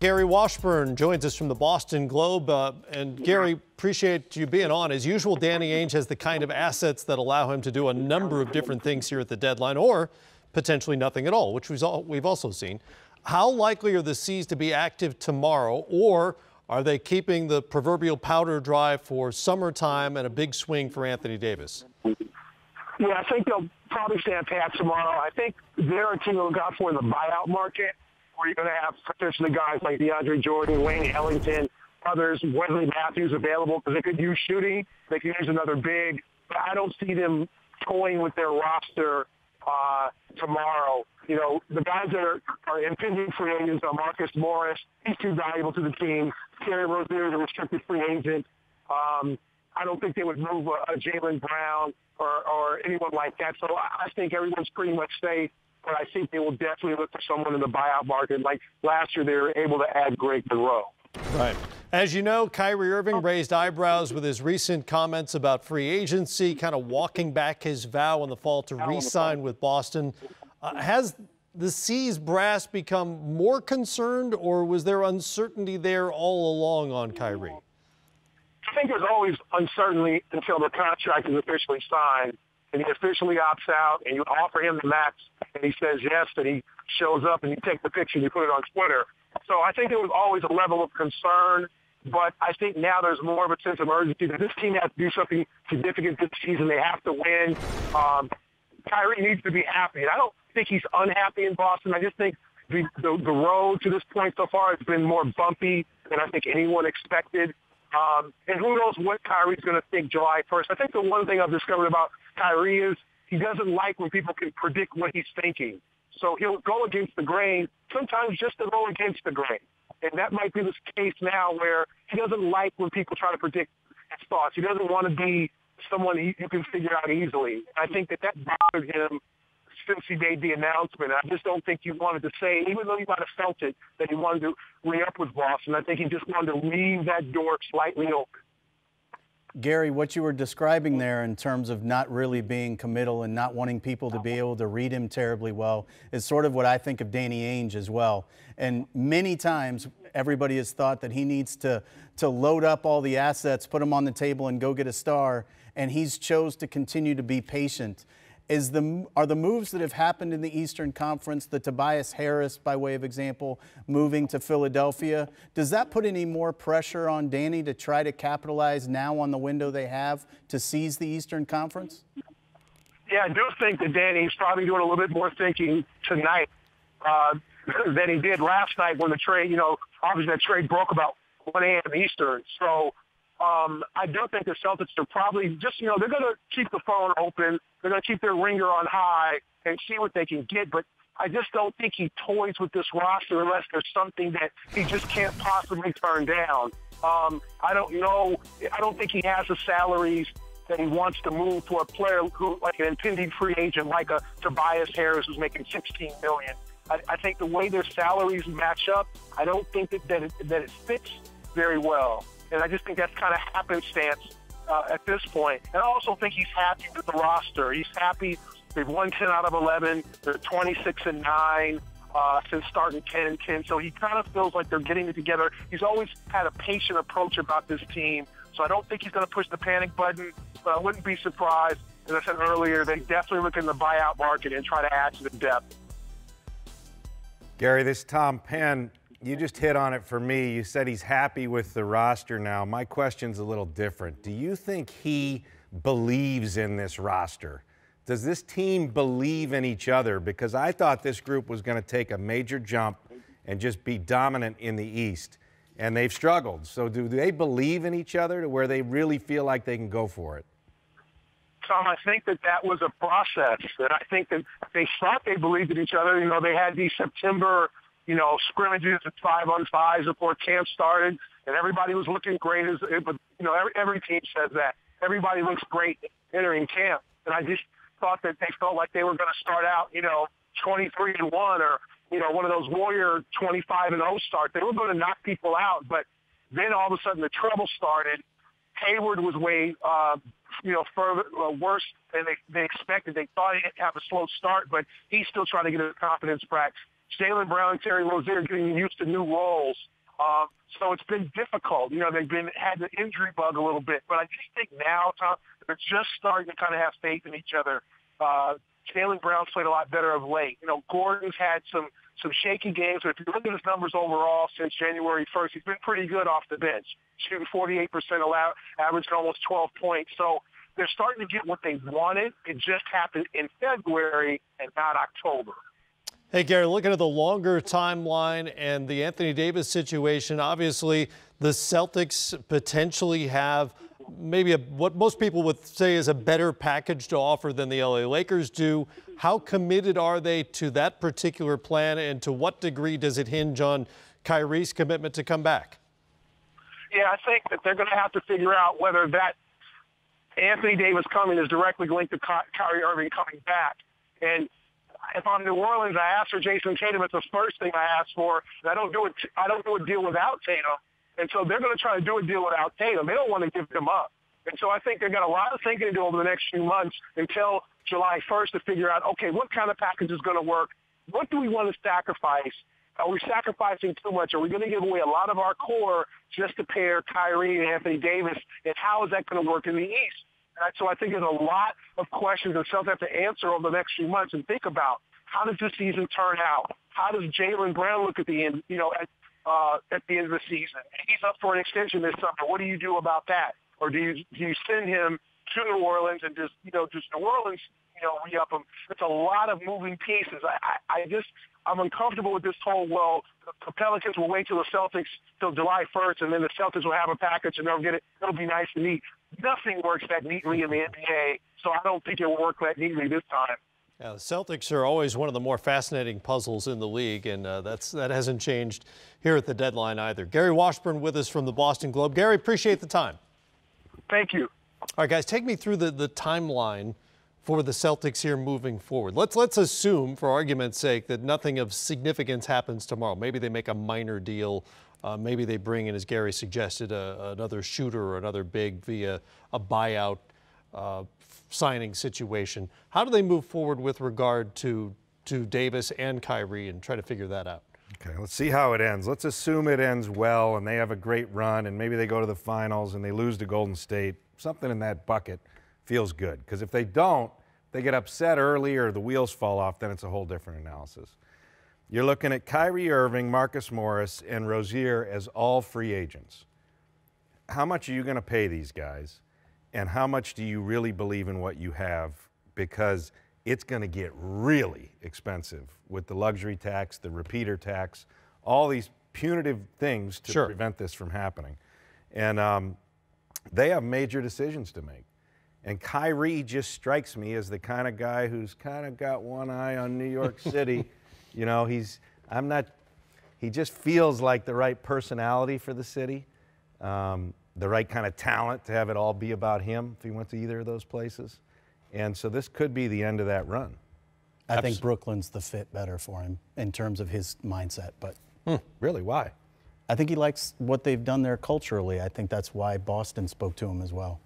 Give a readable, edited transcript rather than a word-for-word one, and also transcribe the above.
Gary Washburn joins us from the Boston Globe. And Gary, appreciate you being on. As usual, Danny Ainge has the kind of assets that allow him to do a number of different things here at the deadline, or potentially nothing at all, which we've also seen. How likely are the C's to be active tomorrow, or are they keeping the proverbial powder dry for summertime and a big swing for Anthony Davis? Yeah, I think they'll probably stand pat tomorrow. I think they're a team to look out for in the buyout market, where you're going to have potentially guys like DeAndre Jordan, Wayne Ellington, others, Wesley Matthews available because they could use shooting. They could use another big. But I don't see them toying with their roster tomorrow. You know, the guys that are impending free agents are Marcus Morris. He's too valuable to the team. Terry Rozier is a restricted free agent. I don't think they would move a Jaylen Brown or anyone like that. So I think everyone's pretty much safe. But I think they will definitely look for someone in the buyout market. Like last year, they were able to add Greg Monroe. Right. As you know, Kyrie Irving raised eyebrows with his recent comments about free agency, kind of walking back his vow in the fall to re-sign with Boston. Has the C's brass become more concerned, or was there uncertainty there all along on Kyrie? I think there's always uncertainty until the contract is officially signed. And he officially opts out, and you offer him the max, and he says yes, and he shows up, and you take the picture and you put it on Twitter. So I think there was always a level of concern, but I think now there's more of a sense of urgency that this team has to do something significant this season. They have to win. Kyrie needs to be happy, and I don't think he's unhappy in Boston. I just think the road to this point so far has been more bumpy than I think anyone expected. And who knows what Kyrie's going to think July 1st. I think the one thing I've discovered about Kyrie is he doesn't like when people can predict what he's thinking. So he'll go against the grain, sometimes just to go against the grain. And that might be the case now where he doesn't like when people try to predict his thoughts. He doesn't want to be someone you can figure out easily. I think that bothered him since he made the announcement. I just don't think he wanted to say, even though he might have felt it, that he wanted to re-up with Boston. I think he just wanted to leave that door slightly open. Gary, what you were describing there in terms of not really being committal and not wanting people to be able to read him terribly well is sort of what I think of Danny Ainge as well. And many times everybody has thought that he needs to load up all the assets, put them on the table and go get a star, and he's chose to continue to be patient. Are the moves that have happened in the Eastern Conference, the Tobias Harris, by way of example, moving to Philadelphia, does that put any more pressure on Danny to try to capitalize now on the window they have to seize the Eastern Conference? Yeah, I do think that Danny's probably doing a little bit more thinking tonight than he did last night when the trade, obviously that trade broke about 1 a.m. Eastern. So I do think the Celtics are probably just, they're going to keep the phone open. They're going to keep their ringer on high and see what they can get. But I just don't think he toys with this roster unless there's something that he just can't possibly turn down. I don't know. I don't think he has the salaries that he wants to move for a player who, like an impending free agent, like a Tobias Harris, who's making $16 million. I think the way their salaries match up, I don't think that it fits very well. And I just think that's kind of happenstance at this point. And I also think he's happy with the roster. He's happy. They've won 10 out of 11. They're 26-9 since starting 10-10. So he kind of feels like they're getting it together. He's always had a patient approach about this team. So I don't think he's going to push the panic button, but I wouldn't be surprised. As I said earlier, they definitely look in the buyout market and try to add to the depth. Gary, this is Tom Penn. You just hit on it for me. You said he's happy with the roster now. My question's a little different. Do you think he believes in this roster? Does this team believe in each other? Because I thought this group was going to take a major jump and just be dominant in the East, and they've struggled. So do they believe in each other to where they really feel like they can go for it? Tom, I think that was a process. And I think that they thought they believed in each other. They had these September scrimmages at 5-on-5s before camp started, and everybody was looking great. But every team says that. Everybody looks great entering camp. And I just thought that they felt like they were going to start out, 23-1 or, one of those Warrior 25-0 starts. They were going to knock people out. But then all of a sudden the trouble started. Hayward was way, worse than they expected. They thought he'd have a slow start, but he's still trying to get his confidence back. Jaylen Brown and Terry Rozier getting used to new roles. So it's been difficult. You know, they've had the injury bug a little bit. But I just think now, Tom, they're just starting to kind of have faith in each other. Jaylen Brown's played a lot better of late. You know, Gordon's had some shaky games, but if you look at his numbers overall since January 1st, he's been pretty good off the bench, shooting 48% allowed, averaging almost 12 points. So they're starting to get what they wanted. It just happened in February and not October. Hey, Gary, looking at the longer timeline and the Anthony Davis situation, obviously the Celtics potentially have maybe what most people would say is a better package to offer than the LA Lakers do. How committed are they to that particular plan, and to what degree does it hinge on Kyrie's commitment to come back? Yeah, I think that they're going to have to figure out whether that Anthony Davis coming is directly linked to Kyrie Irving coming back. And if I'm New Orleans, I ask for Jason Tatum. It's the first thing I ask for. I don't do a deal without Tatum. And so they're going to try to do a deal without Tatum. They don't want to give him up. And so I think they've got a lot of thinking to do over the next few months until July 1st to figure out, okay, what kind of package is going to work? What do we want to sacrifice? Are we sacrificing too much? Are we going to give away a lot of our core just to pair Kyrie and Anthony Davis? And how is that going to work in the East? And so I think there's a lot of questions that Celtics have to answer over the next few months and think about. How does this season turn out? How does Jaylen Brown look at the end, at the end of the season? He's up for an extension this summer. What do you do about that? Or do you send him to New Orleans and just New Orleans, re-up him? It's a lot of moving pieces. I'm uncomfortable with this whole, the Pelicans will wait till the Celtics till July 1st, and then the Celtics will have a package and they'll get it. It'll be nice and neat. Nothing works that neatly in the NBA, so I don't think it will work that neatly this time. Yeah, the Celtics are always one of the more fascinating puzzles in the league, and that hasn't changed here at the deadline either. Gary Washburn with us from the Boston Globe. Gary, appreciate the time. Thank you. All right, guys, take me through the timeline for the Celtics here moving forward. Let's assume, for argument's sake, that nothing of significance happens tomorrow. Maybe they make a minor deal. Maybe they bring in, as Gary suggested, another shooter or another big via a buyout signing situation. How do they move forward with regard to Davis and Kyrie and try to figure that out? Okay, let's see how it ends. Let's assume it ends well and they have a great run and maybe they go to the finals and they lose to Golden State. Something in that bucket feels good, because if they don't, they get upset early or the wheels fall off, then it's a whole different analysis. You're looking at Kyrie Irving, Marcus Morris, and Rozier as all free agents. How much are you going to pay these guys? And how much do you really believe in what you have? Because it's going to get really expensive with the luxury tax, the repeater tax, all these punitive things to prevent this from happening. And they have major decisions to make. And Kyrie just strikes me as the kind of guy who's kind of got one eye on New York City. He just feels like the right personality for the city. The right kind of talent to have it all be about him if he went to either of those places. And so this could be the end of that run. I think Brooklyn's the fit better for him in terms of his mindset. But Really, why? I think he likes what they've done there culturally. I think that's why Boston spoke to him as well.